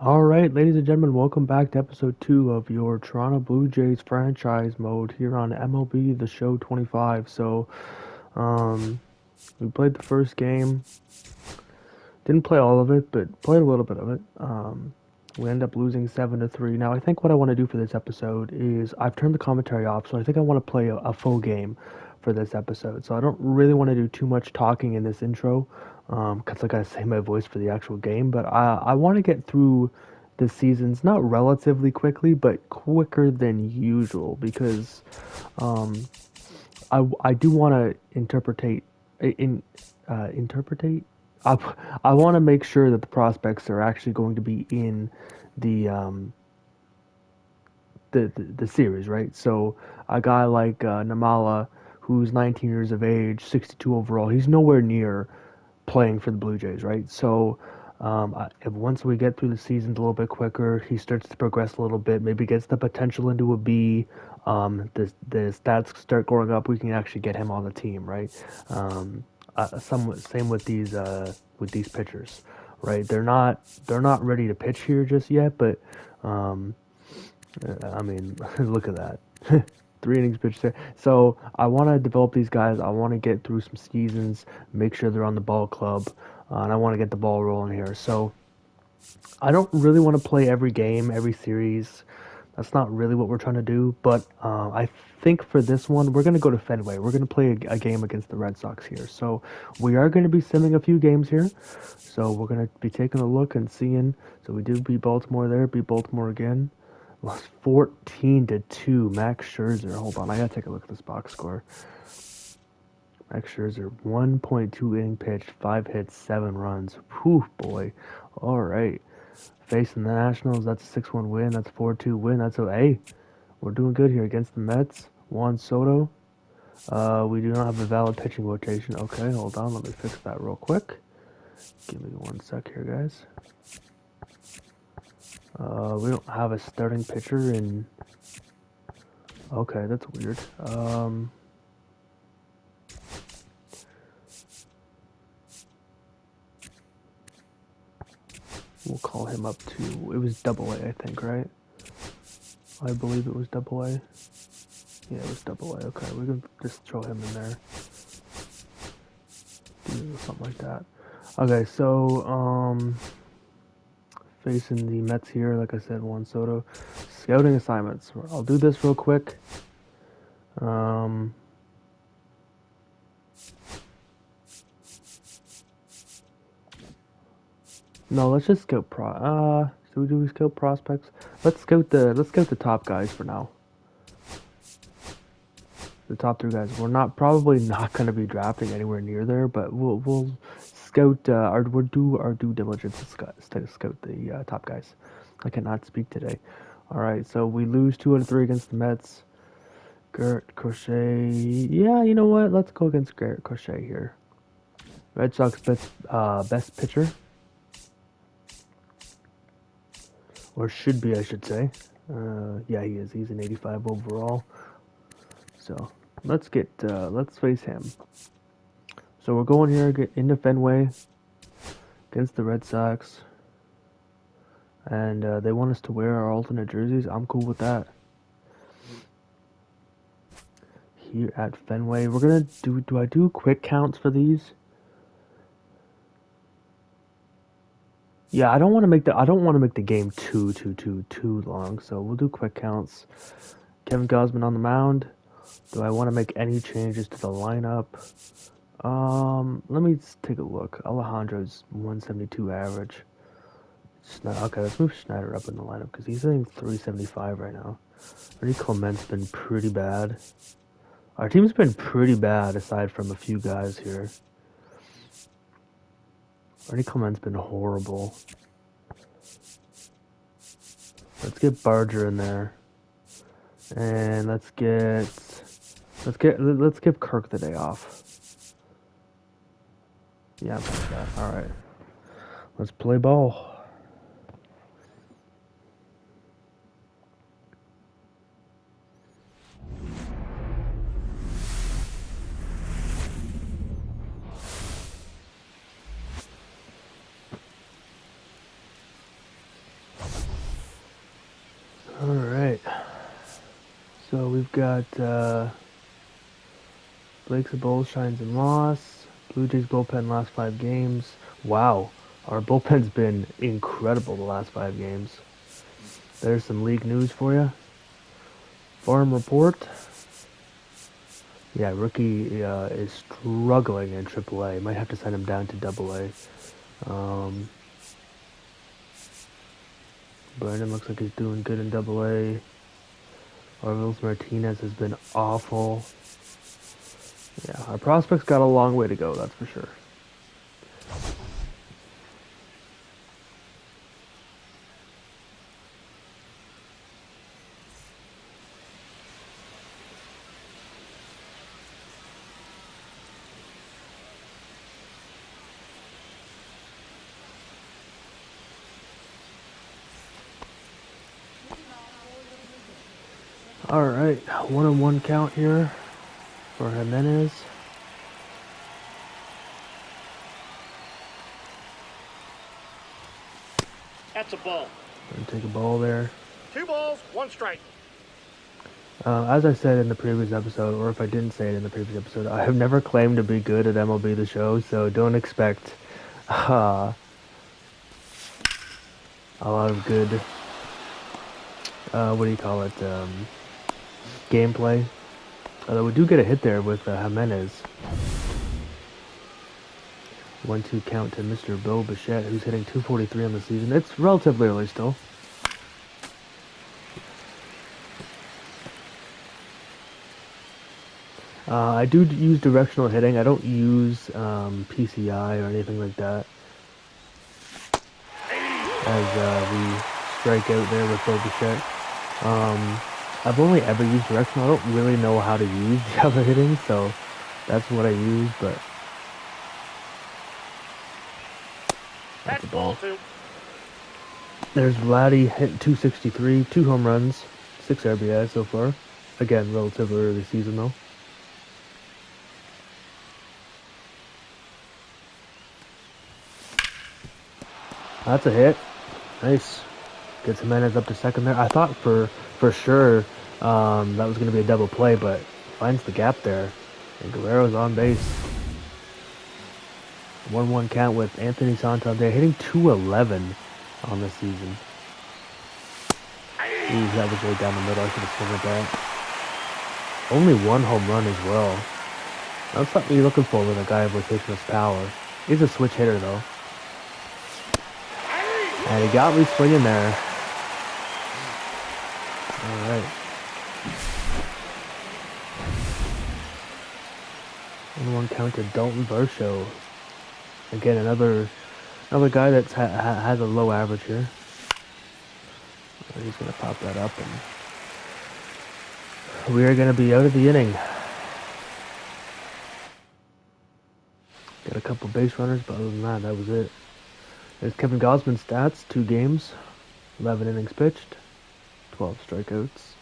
All right, ladies and gentlemen, welcome back to episode 2 of your Toronto Blue Jays franchise mode here on MLB The Show 25. Um, we played the first game. Didn't play all of it, but played a little bit of it. We ended up losing 7 to 3. Now, I think what I want to do for this episode is I've turned the commentary off, so I think I want to play a full game for this episode. So I don't really want to do too much talking in this intro, because I gotta save my voice for the actual game. But I want to get through the seasons not relatively quickly, but quicker than usual because um, I do want to interpretate. I, I want to make sure that the prospects are actually going to be in the um, the series, right? So a guy like Namala, who's 19 years of age, 62 overall, he's nowhere near playing for the Blue Jays, right? So if once we get through the seasons a little bit quicker, he starts to progress a little bit, maybe gets the potential into a B. The stats start going up. We can actually get him on the team, right? Somewhat same with these pitchers, right? They're not ready to pitch here just yet, but um, I mean, look at that. 3 innings pitched there. So I want to develop these guys. I want to get through some seasons, make sure they're on the ball club, and I want to get the ball rolling here. So I don't really want to play every game, every series. That's not really what we're trying to do. But I think for this one, we're going to go to Fenway. We're going to play a game against the Red Sox here. So we are going to be simming a few games here. So we're going to be taking a look and seeing. So we do beat Baltimore there, beat Baltimore again. Lost 14 to 2. Max Scherzer. Hold on, I gotta take a look at this box score. Max Scherzer, 1.2 inning pitched, 5 hits, 7 runs. Whew, boy. All right. Facing the Nationals, that's a 6-1 win. That's a 4-2 win. That's a hey. We're doing good here against the Mets. Juan Soto. We do not have a valid pitching rotation. Okay, hold on. Let me fix that real quick. Give me 1 sec here, guys. We don't have a starting pitcher in. Okay, that's weird. We'll call him up to. It was double A, I think, right? I believe it was double A. Yeah, it was double A. Okay, we can just throw him in there. Do something like that. Okay, so, facing the Mets here, like I said, Juan Soto. Scouting assignments. I'll do this real quick. Um, no, let's just scout do we scout prospects? Let's scout the top guys for now. The top 3 guys. We're probably not going to be drafting anywhere near there, but we'll scout we'll do our due diligence to scout the top guys. I cannot speak today. All right, so we lose 2 out of 3 against the Mets. Garrett Crochet. Yeah, you know what? Let's go against Garrett Crochet here. Red Sox best pitcher, or should be, I should say. Yeah, he is. He's an 85 overall. So let's face him. So we're going here into Fenway against the Red Sox, and they want us to wear our alternate jerseys. I'm cool with that. Here at Fenway, we're gonna do. Do I do quick counts for these? Yeah, I don't want to make the game too long. So we'll do quick counts. Kevin Gausman on the mound. Do I want to make any changes to the lineup? Let me take a look. Alejandro's 172 average. Okay, let's move Schneider up in the lineup because he's hitting 375 right now. Ernie Clement's been pretty bad. Our team's been pretty bad aside from a few guys here. Ernie Clement's been horrible. Let's get Barger in there. And let's give Kirk the day off. Yeah, I'm fine with that. Alright. Let's play ball. So we've got Blake's a Bulls, shines and loss. Blue Jays bullpen last 5 games. Wow, our bullpen's been incredible the last 5 games. There's some league news for you. Farm report. Yeah, rookie is struggling in AAA. Might have to send him down to AA. Brandon looks like he's doing good in AA. Orville Martinez has been awful. Yeah, our prospects got a long way to go, that's for sure. Alright, 1-1 count here for Jimenez. That's a ball. Gonna take a ball there. 2 balls, 1 strike. As I said in the previous episode, or if I didn't say it in the previous episode, I have never claimed to be good at MLB The Show, so don't expect a lot of good, what do you call it, gameplay. Although we do get a hit there with Jimenez. 1-2 count to Mr. Bill Bichette, who's hitting .243 on the season. It's relatively early still. I do use directional hitting. I don't use PCI or anything like that. As we strike out there with Bill Bichette. I've only ever used directional. I don't really know how to use the other hitting, so that's what I use, but that's a ball. There's VLADDY hitting .263, 2 home runs, 6 RBIs so far. Again, relatively early season though. That's a hit. Nice. Gets Jimenez up to second there. I thought for sure that was going to be a double play, but finds the gap there. And Guerrero's on base. 1-1 count with Anthony Santander hitting .211 on the season. Ooh, that was right down the middle. I should have swung at that. Only 1 home run as well. That's something you're looking for with a guy with this power. He's a switch hitter though. And he got me swinging there. Alright. 1-1 count to Dalton Varsho. Again, another guy that has a low average here. He's going to pop that up, and we are going to be out of the inning. Got a couple base runners, but other than that, that was it. There's Kevin Gausman's stats, 2 games, 11 innings pitched, 12 strikeouts.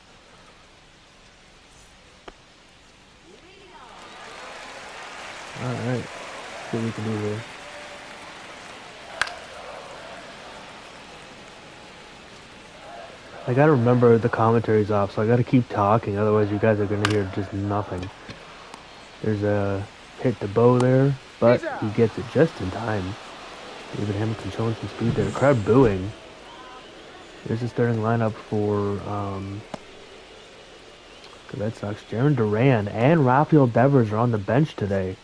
Alright, see what we can do here. I gotta remember the commentary's off, so I gotta keep talking, otherwise you guys are gonna hear just nothing. There's a hit to Bo there, but he gets it just in time. David Hamilton showing some speed there. Crowd booing. Here's the starting lineup for the Red Sox. Jaron Duran and Rafael Devers are on the bench today.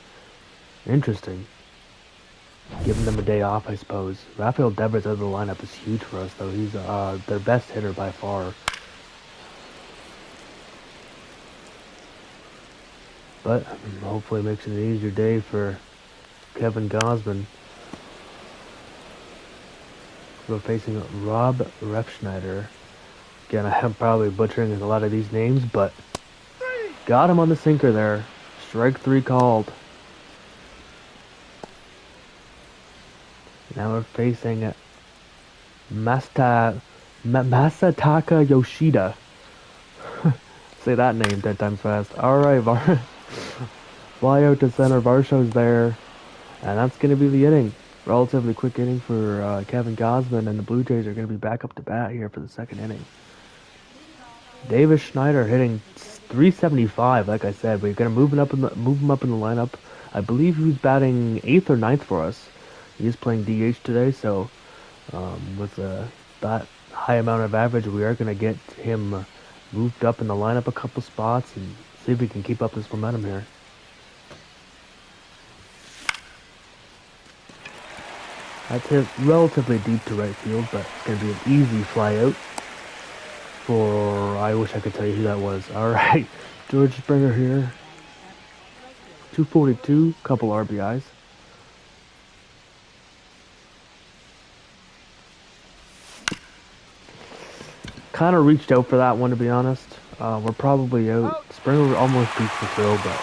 Interesting. Giving them a day off, I suppose. Rafael Devers out of the lineup is huge for us, though. He's their best hitter by far. But hopefully it makes it an easier day for Kevin Gausman. We're facing Rob Refschneider. Again, I am probably butchering a lot of these names, but got him on the sinker there. Strike 3 called. Now we're facing Masataka Yoshida. Say that name 10 times fast. Alright, fly out to center. Varsho's there. And that's going to be the inning. Relatively quick inning for Kevin Gausman, and the Blue Jays are going to be back up to bat here for the 2nd inning. Davis Schneider hitting 375, like I said, but you're gonna move him up in the lineup. I believe he was batting eighth or ninth for us. He is playing DH today, so with that high amount of average, we are gonna get him moved up in the lineup a couple spots and see if we can keep up this momentum here. That's hit relatively deep to right field, but it's gonna be an easy fly out. For I wish I could tell you who that was. All right, George Springer here. 242, couple RBIs. Kind of reached out for that one, to be honest. We're probably out. Springer almost beats the throw, but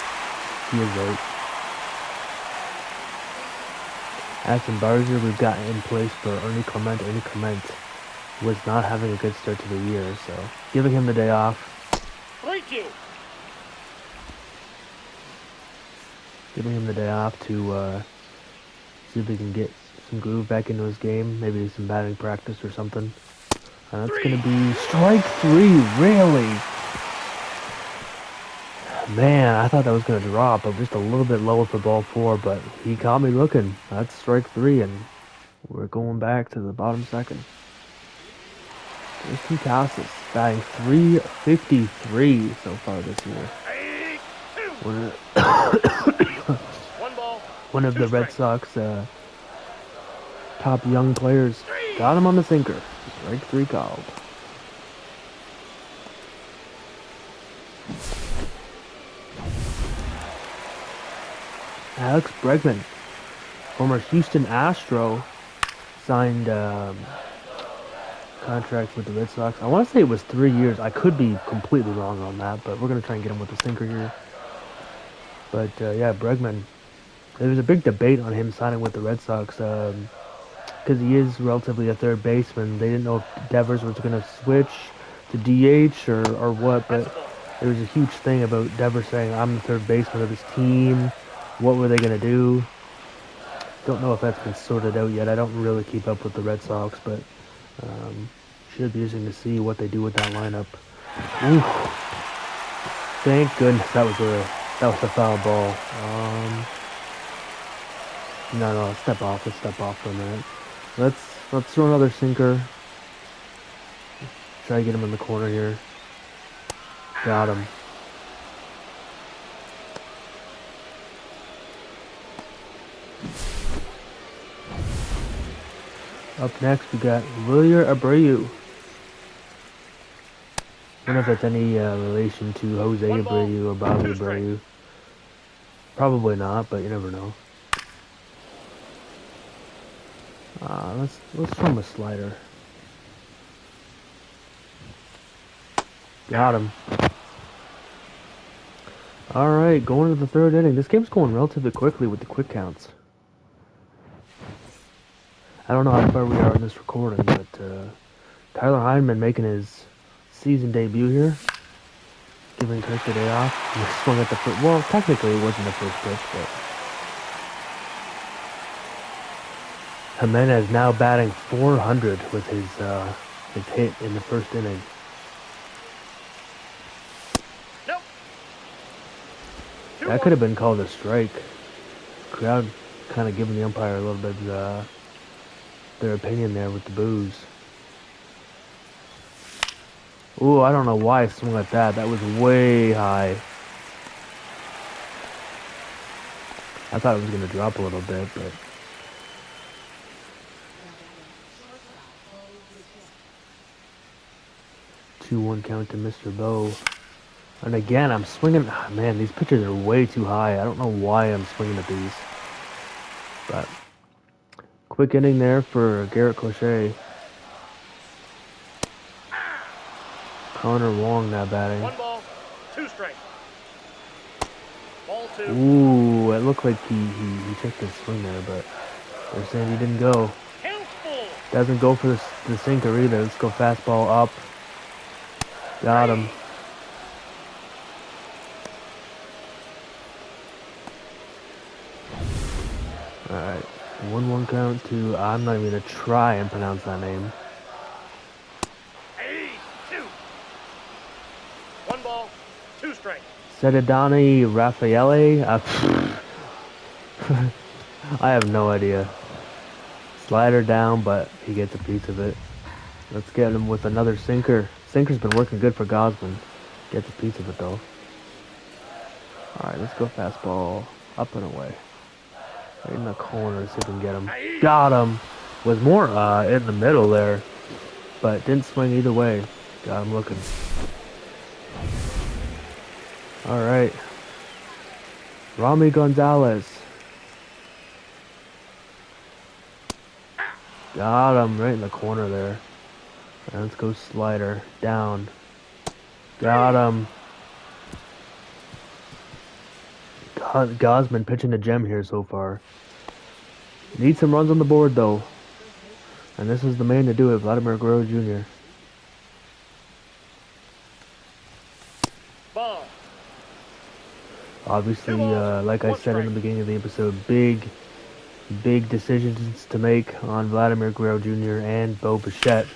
he is out. Aston Barger, we've got in place for Ernie Clement. Ernie Clement was not having a good start to the year, so giving him the day off. 3-2. Giving him the day off to see if he can get some groove back into his game. Maybe some batting practice or something. And that's going to be strike three, really. Man, I thought that was going to drop, but just a little bit lower for ball four, but he caught me looking. That's strike three, and we're going back to the bottom second. There's Casas batting 353 so far this year. One of the Red Sox top young players. Got him on the sinker. Strike three called. Alex Bregman, former Houston Astro, signed contract with the Red Sox. I want to say it was 3 years. I could be completely wrong on that, but we're going to try and get him with the sinker here. But yeah, Bregman, there was a big debate on him signing with the Red Sox because he is relatively a third baseman. They didn't know if Devers was going to switch to DH or what, but there was a huge thing about Devers saying, I'm the third baseman of this team. What were they going to do? Don't know if that's been sorted out yet. I don't really keep up with the Red Sox, but should be interesting to see what they do with that lineup. Ooh. Thank goodness that was a foul ball. No, let's step off. Let's step off for a minute. Let's throw another sinker. Try to get him in the corner here. Got him. Up next, we got Wilyer Abreu. I don't know if that's any relation to Jose Abreu or Bobby Abreu. Probably not, but you never know. Let's throw him a slider. Got him. All right, going to the third inning. This game's going relatively quickly with the quick counts. I don't know how far we are in this recording, but Tyler Heineman making his season debut here. Giving Kirk the day off. He swung at the first. Well, technically it wasn't the first pitch, but Jimenez now batting 400 with his hit in the first inning. Nope. That could have been called a strike. Crowd kind of giving the umpire a little bit their opinion there with the boos. Ooh, I don't know why I swung like that. That was way high. I thought it was going to drop a little bit, but 2-1 count to Mr. Bow. And again, I'm swinging. Oh, man, these pitches are way too high. I don't know why I'm swinging at these. But quick inning there for Garrett Crochet. Connor Wong now batting. 1 ball, 2 strikes. Ball 2. Ooh, it looked like he checked his swing there, but they're saying he didn't go. Doesn't go for the sinker either. Let's go fastball up. Got him. Alright. 1-1 count to, I'm not even going to try and pronounce that name. strikes. Sedadani Raffaele? I have no idea. Slider down, but he gets a piece of it. Let's get him with another sinker. Sinker's been working good for Gosman. Gets a piece of it though. Alright, let's go fastball. Up and away. Right in the corner, see if we can get him. Got him! Was more in the middle there, but didn't swing either way. Got him looking. Alright. Rami Gonzalez. Got him right in the corner there. And let's go slider. Down. Got him. Gosman pitching a gem here so far. Need some runs on the board though. And this is the man to do it, Vladimir Guerrero Jr. Ball. Obviously, like I said in the beginning of the episode, big decisions to make on Vladimir Guerrero Jr. and Bo Bichette.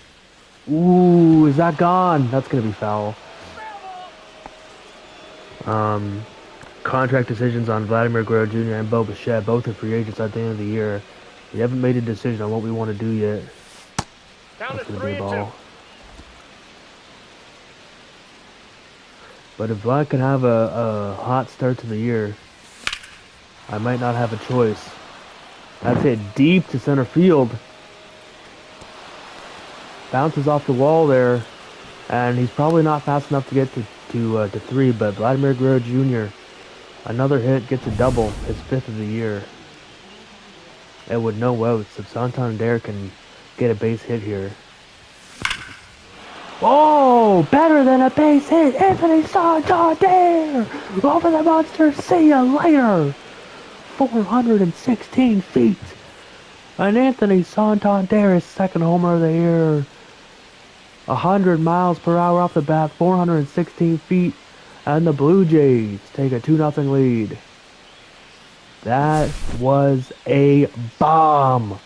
Ooh, is that gone? That's going to be foul. Contract decisions on Vladimir Guerrero Jr. and Bo Bichette, both are free agents at the end of the year. We haven't made a decision on what we want to do yet. That's going to be a ball. But if Vlad can have a hot start to the year, I might not have a choice. That's it deep to center field. Bounces off the wall there, and he's probably not fast enough to get to three. But Vladimir Guerrero Jr. another hit, gets a double, his 5th of the year. And with no outs, if Santander can get a base hit here. Oh, better than a base hit, Anthony Santander over the monster. See ya later. 416 feet. And Anthony Santander is second homer of the year. 100 miles per hour off the bat, 416 feet. And the Blue Jays take a 2-0 lead. That was a bomb.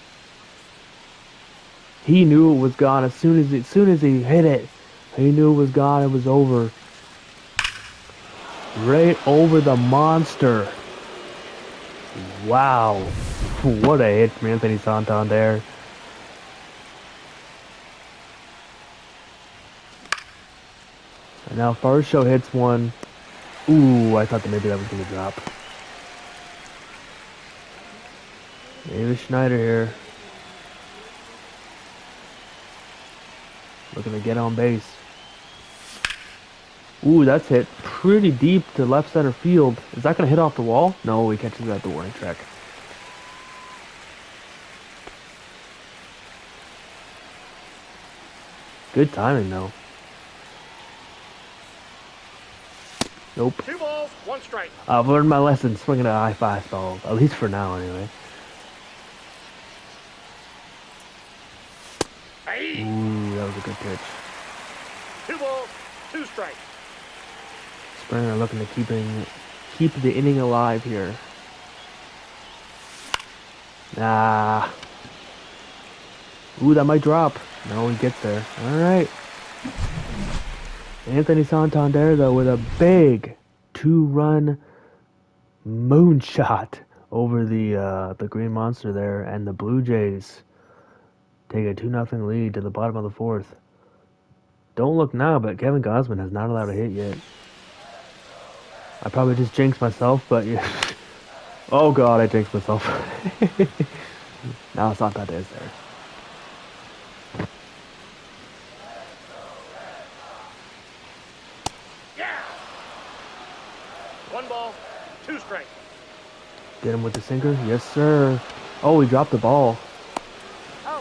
He knew it was gone as soon as he hit it. He knew it was gone. It was over. Right over the monster. Wow. What a hit from Anthony Santander. And now Farshow hits one. Ooh, I thought that maybe that was going to drop. Davis Schneider here. Looking to get on base. Ooh, that's hit pretty deep to left center field. Is that going to hit off the wall? No, he catches it at the warning track. Good timing, though. Nope. 2 balls, 1 strike. I've learned my lesson swinging at high fastballs. At least for now, anyway. Ooh, that was a good pitch. 2 balls, 2 strikes. Springer looking to keep the inning alive here. Nah. Ooh, that might drop. No, he gets there. All right. Anthony Santander, though, with a big 2-run moonshot over the Green Monster there, and the Blue Jays take a 2-0 lead to the bottom of the 4th. Don't look now, but Kevin Gausman has not allowed a hit yet. I probably just jinxed myself, but yeah. Oh God, I jinxed myself. Now Santander's there. Yeah. 1 ball, 2 strikes. Get him with the sinker? Yes, sir. Oh, he dropped the ball.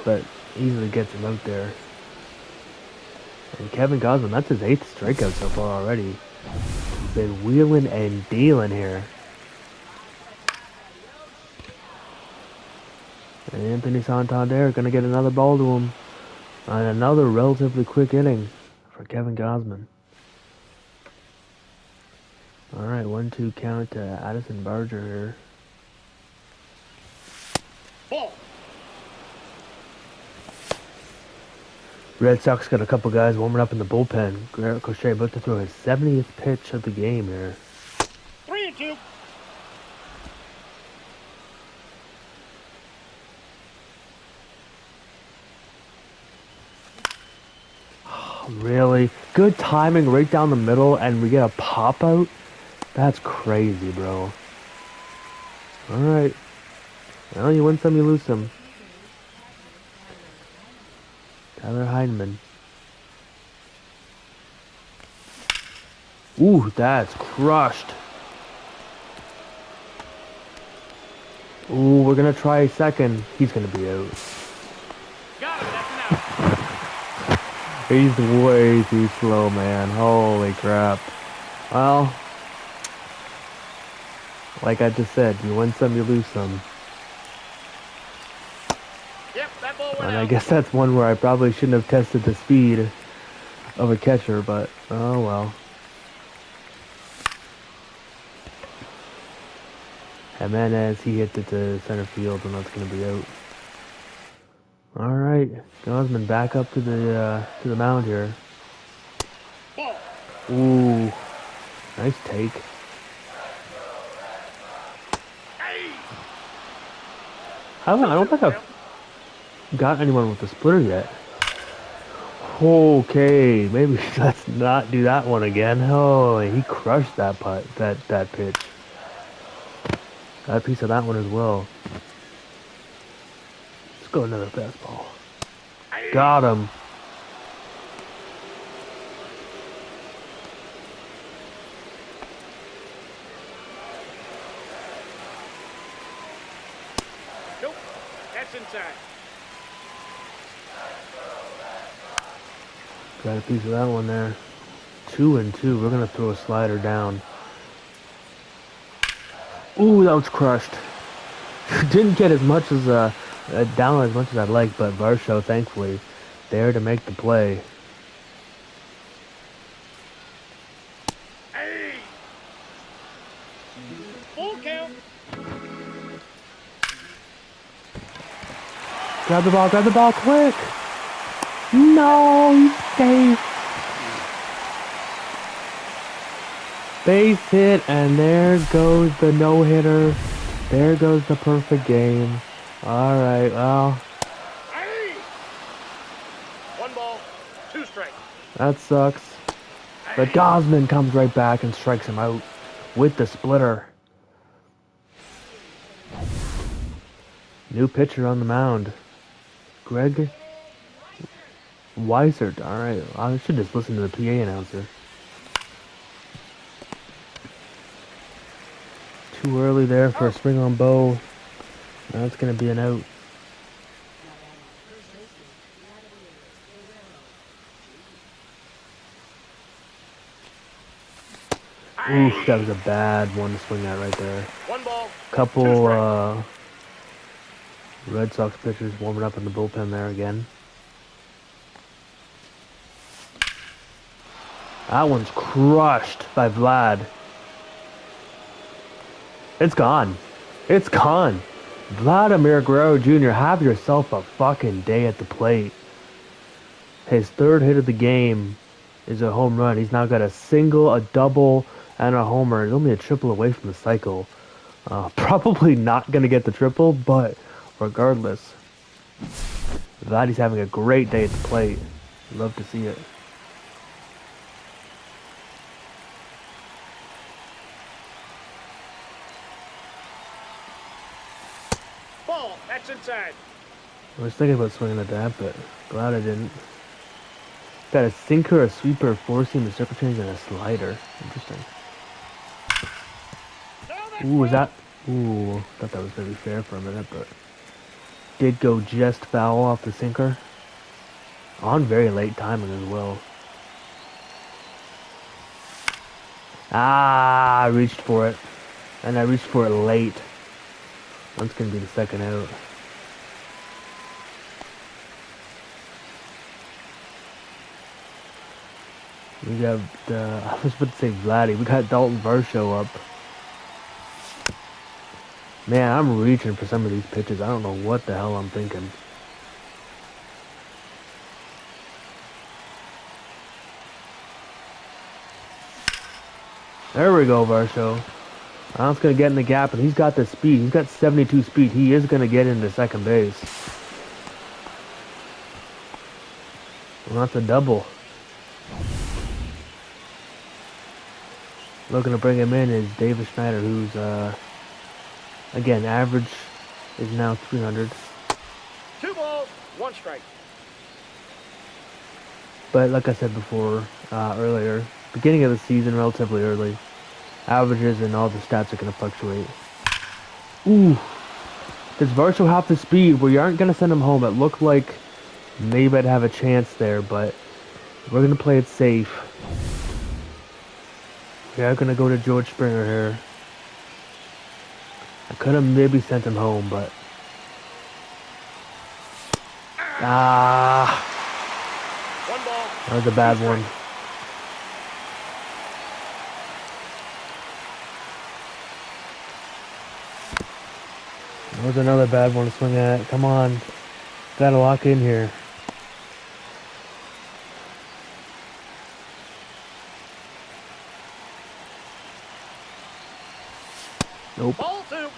But easily gets him out there. And Kevin Gausman, that's his 8th strikeout so far already. He's been wheeling and dealing here. And Anthony Santander gonna get another ball to him. And another relatively quick inning for Kevin Gausman. Alright, 1-2 count to Addison Barger here. Ball. Red Sox got a couple guys warming up in the bullpen. Garrett Crochet about to throw his 70th pitch of the game here. 3-2. Really? Good timing right down the middle, and we get a pop out? That's crazy, bro. Alright. Well, you win some, you lose some. Tyler Heineman. Ooh, that's crushed. Ooh, we're gonna try second. He's gonna be out. Got it. That's an out. He's way too slow, man. Holy crap. Well, like I just said, you win some, you lose some. Yep, that ball went And I out. guess that's one where I probably shouldn't have tested the speed of a catcher, but oh well. Jimenez, he hit it to center field, and that's going to be out. All right, Gosman back up to the mound here. Ball. Ooh, nice take. Hey. I don't think I've got anyone with the splitter yet. Okay, maybe let's not do that one again. Oh, he crushed that putt, that pitch. Got a piece of that one as well. Let's go another fastball. Hey. Got him. Nope. That's inside. Got a piece of that one there. 2-2. We're gonna throw a slider down. Ooh, that was crushed. Didn't get as much as down as much as I'd like, but Varsho, thankfully, there to make the play. Hey. Full count. Grab the ball quick! No, he's safe. Base hit, and there goes the no-hitter. There goes the perfect game. All right, well, Hey. 1 ball, 2 strikes. that sucks. But Gosman comes right back and strikes him out with the splitter. New pitcher on the mound. Greg Weissert. All right, I should just listen to the PA announcer. Too early there for a swing on Bo. That's going to be an out. Oof, that was a bad one to swing at right there. 1 ball, 2 Couple strikes. Red Sox pitchers warming up in the bullpen there again. That one's crushed by Vlad. It's gone. It's gone. Vladimir Guerrero Jr., have yourself a fucking day at the plate. His 3rd hit of the game is a home run. He's now got a single, a double, and a homer. He's only a triple away from the cycle. Probably not going to get the triple, but regardless, Vladdy's having a great day at the plate. Love to see it. Ball. That's inside. I was thinking about swinging at that, but glad I didn't. Got a sinker, a sweeper, a four-seam, a circle change, and a slider. Interesting. No, that's Ooh, was that? Ooh, thought that was gonna be fair for a minute, but did go just foul off the sinker. On very late timing as well. Ah, I reached for it, and I reached for it late. That's gonna be the second out. We got, I was about to say Vladdy. We got Dalton Varsho up. Man, I'm reaching for some of these pitches. I don't know what the hell I'm thinking. There we go, Varsho. Ronald's going to get in the gap, and he's got the speed. He's got 72 speed. He is going to get into second base. And that's a double. Looking to bring him in is Davis Schneider, who's, again, average is now 300. 2 balls, 1 strike. But like I said before, earlier, beginning of the season, relatively early, averages and all the stats are going to fluctuate. Ooh. Does Varsho have the speed where you aren't going to send him home? It looked like maybe I'd have a chance there, but we're going to play it safe. We are going to go to George Springer here. I could have maybe sent him home, but... Ah! 1 ball. That was a bad 2 one. strikes. That was another bad one to swing at. Come on. Gotta lock in here. Nope. Ball 2.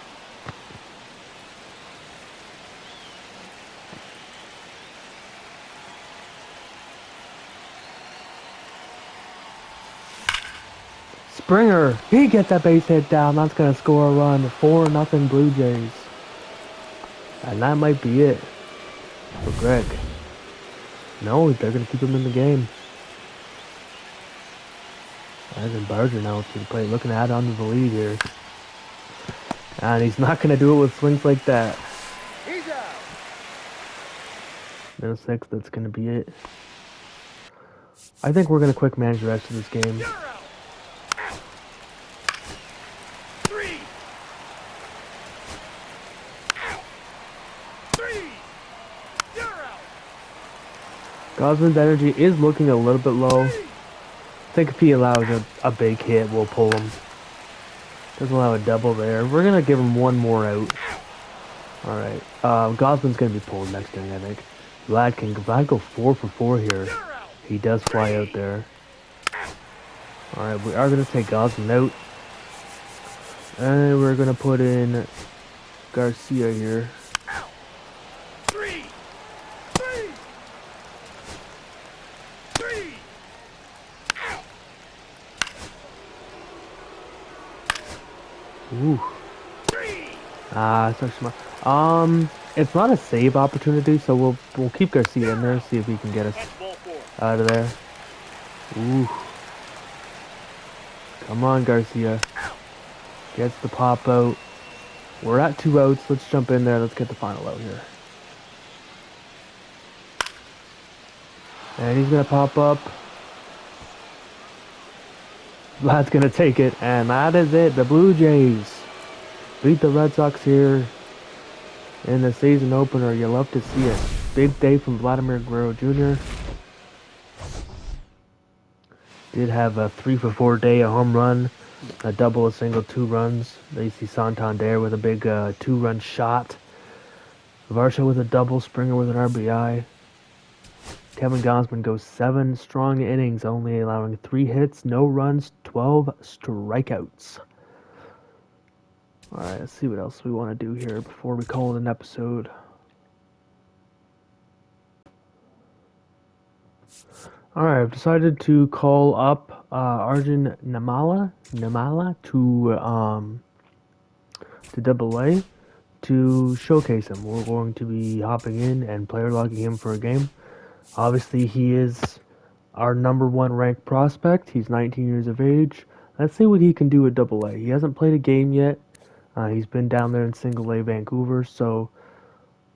Springer, he gets that base hit down. That's gonna score a run. 4-0 Blue Jays. And that might be it for Greg. No, they're gonna keep him in the game. Ivan Barger now to the plate, looking to add on to the lead here. And he's not gonna do it with swings like that. He's out. Middle 6, that's gonna be it. I think we're gonna quick manage the rest of this game. You're out. Out. 3. Out. 3. You're out. Gosman's energy is looking a little bit low. I think if he allows a big hit, we'll pull him. Doesn't allow a double there. We're gonna give him one more out. Alright. Gosman's gonna be pulled next inning, I think. Vlad go 4 for 4 here. He does fly out there. Alright, we are gonna take Gosman out. And we're gonna put in Garcia here. 3. 3. 3. Ooh. 3. So smart. It's not a save opportunity, so we'll keep Garcia in there, see if he can get us That's ball 4. out of there. Ooh. Come on, Garcia. Gets the pop out. We're at 2 outs. Let's jump in there. Let's get the final out here. And he's gonna pop up. Vlad's gonna take it, and that is it. The Blue Jays beat the Red Sox here in the season opener. You love to see it. Big day from Vladimir Guerrero Jr. Did have a 3 for 4 day, a home run, a double, a single, 2 runs. AC Santander with a big 2-run shot. Varsho with a double, Springer with an RBI. Kevin Gausman goes 7 strong innings, only allowing 3 hits, no runs, 12 strikeouts. Alright, let's see what else we want to do here before we call it an episode. Alright, I've decided to call up Arjun Namala to Double A to showcase him. We're going to be hopping in and player logging him for a game. Obviously, he is our #1 ranked prospect. He's 19 years of age. Let's see what he can do at Double A. He hasn't played a game yet. He's been down there in Single A Vancouver, so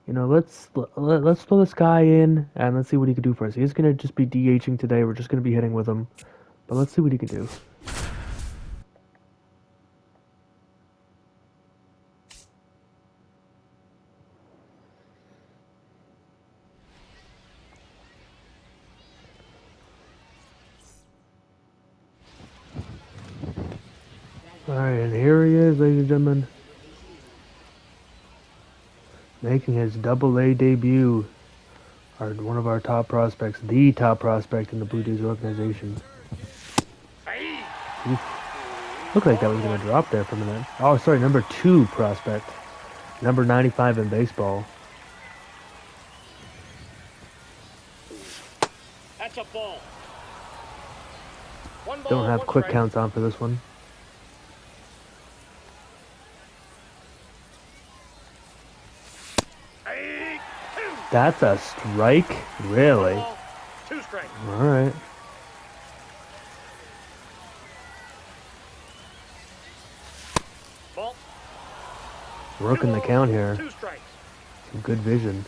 you know, let's throw this guy in and let's see what he can do for us. He's gonna just be DHing today. We're just gonna be hitting with him, but let's see what he can do. Alright, and here he is, ladies and gentlemen. Making his Double A debut. One of our top prospects, the top prospect in the Blue Jays organization. Hey. Oof. Looked like that Ball was going one. to drop there for a minute. Oh, sorry, number 2 prospect. Number 95 in baseball. That's a ball. One Don't ball, have one quick strike. counts on for this one. Strike two. That's a strike? One Really? ball, two strikes. Alright. Ball. Working the Balls, count here. two strikes. Some good vision.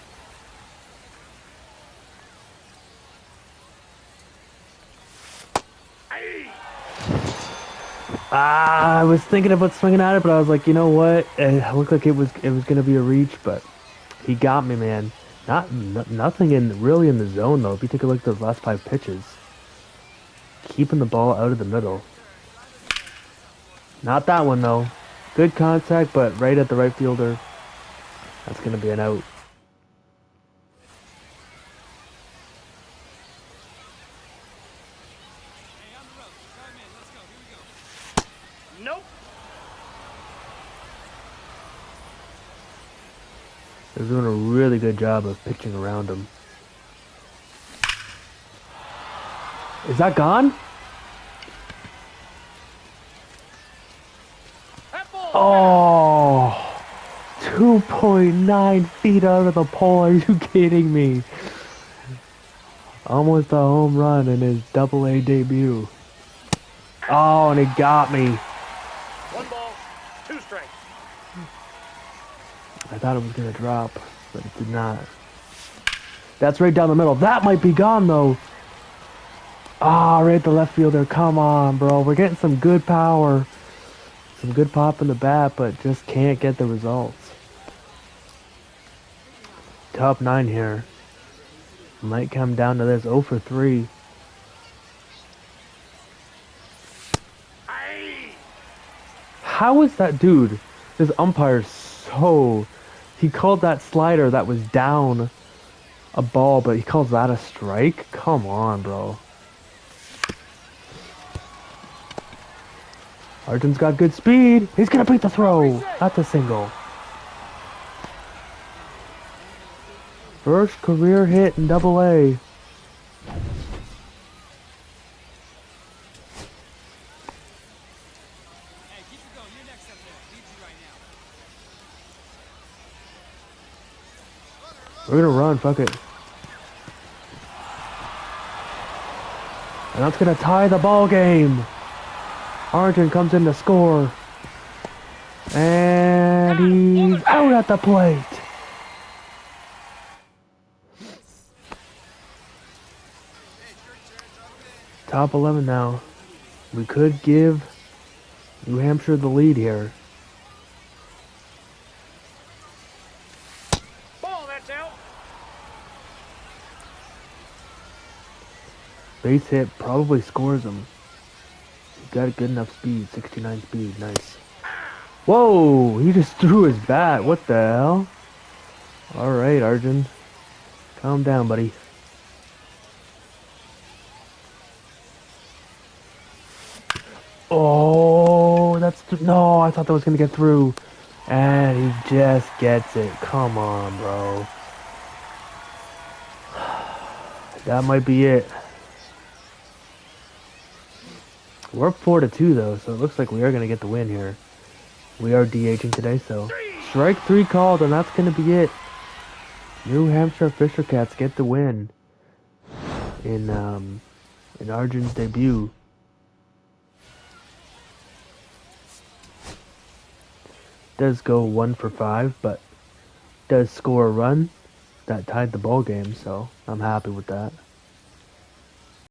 Aye. I was thinking about swinging at it, but I was like, you know what? It looked like it was gonna be a reach, but he got me, man. Nothing really in the zone though. If you take a look at those last 5 pitches, keeping the ball out of the middle. Not that one though. Good contact, but right at the right fielder. That's gonna be an out. Nope. They're doing a really good job of pitching around him. Is that gone? That ball's Oh, 2.9 feet out of the pole. Are you kidding me? Almost a home run in his Double-A debut. Oh, and he got me. one ball, two strikes. I thought it was going to drop, but it did not. That's right down the middle. That might be gone, though. Ah, right at the left fielder. Come on, bro. We're getting some good power. Some good pop in the bat, but just can't get the results. Top 9 here. Might come down to this 0 for 3. Aye. How is that dude? This umpire's so... He called that slider that was down a ball, but he calls that a strike? Come on, bro. Arjun's got good speed. He's gonna beat the throw. That's a single. First career hit in Double-A. We're gonna run, fuck it. And that's gonna tie the ball game. Arjun comes in to score. And he's out at the plate. Top 11 now. We could give New Hampshire the lead here. Ball, that's out. Base hit probably scores him. He's got good enough speed, 69 speed, nice. Whoa, he just threw his bat, what the hell? Alright, Arjun. Calm down, buddy. Oh, no, I thought that was gonna get through. And he just gets it. Come on, bro. That might be it. We're up 4-2 though, so it looks like we are gonna get the win here. We are DHing today, so strike 3 called, and that's gonna be it. New Hampshire Fisher Cats get the win in Arjun's debut. Does go 1 for 5, but does score a run that tied the ball game, so I'm happy with that.